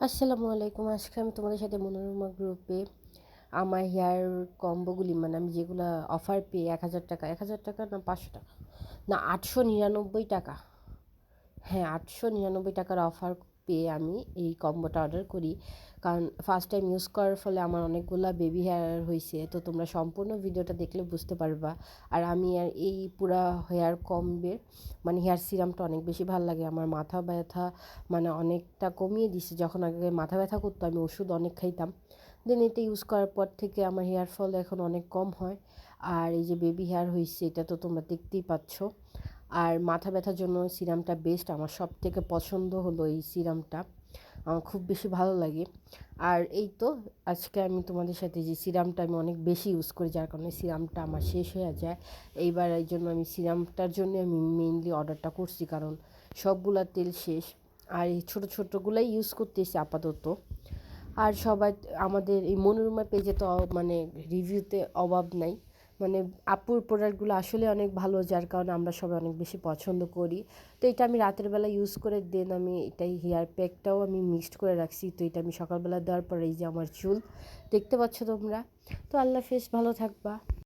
আসসালামু আলাইকুম। আজকে আমি তোমাদের সাথে মনোরমা গ্রুপে আমার হেয়ার কম্বোগুলি মানে আমি যেগুলো অফার পেয়ে ১,০০০ টাকা, ১,০০০ টাকা না ৫০০ টাকা না ৮৯৯ টাকা, হ্যাঁ ৮৯৯ টাকার অফার পেয়ে আমি এই কম্বোটা অর্ডার করি। কারণ ফার্স্ট টাইম ইউজ করার ফলে আমার অনেকগুলা বেবি হেয়ার হয়েছে, তো তোমরা সম্পূর্ণ ভিডিওটা দেখলে বুঝতে পারবা। আর আমি আর এই পুরা হেয়ার কম্বের মানে হেয়ার সিরামটা অনেক বেশি ভালো লাগে। আমার মাথা ব্যথা মানে অনেকটা কমিয়ে দিছে। যখন আগে মাথা ব্যথা করতো আমি ওষুধ অনেক খাইতাম, দেন এটা ইউজ করার পর থেকে আমার হেয়ার ফল এখন অনেক কম হয়। আর এই যে বেবি হেয়ার হয়েছে এটা তো তোমরা দেখতেই পাচ্ছ। আর মাথা ব্যথার জন্য সিরামটা বেস্ট, আমার সব থেকে পছন্দ হলো এই সিরামটা, আমার খুব বেশি ভালো লাগে। আর এই তো আজকে আমি তোমাদের সাথে যে সিরামটা আমি অনেক বেশি ইউজ করি, যার কারণে সিরামটা আমার শেষ হয়ে যায়। এইবার এই জন্য আমি সিরামটার জন্য আমি মেইনলি অর্ডারটা করছি, কারণ সবগুলা তেল শেষ। আর এই ছোটো ছোটোগুলাই ইউজ করতেছি আপাতত। আর সবাই আমাদের এই মনোরমা পেজে তো মানে রিভিউতে অভাব নাই, মানে আপুর প্রোডাক্টগুলো আসলে অনেক ভালো, যার কারণে আমরা সবাই অনেক বেশি পছন্দ করি। তো এটা আমি রাতের বেলা ইউজ করে দেন আমি এটাই হেয়ার প্যাকটাও আমি মিক্সড করে রাখছি, তো এটা আমি সকালবেলা দেওয়ার পর এই যে আমার চুল দেখতে পাচ্ছ তোমরা। তো আল্লাহ হাফেজ, ভালো থাকবা।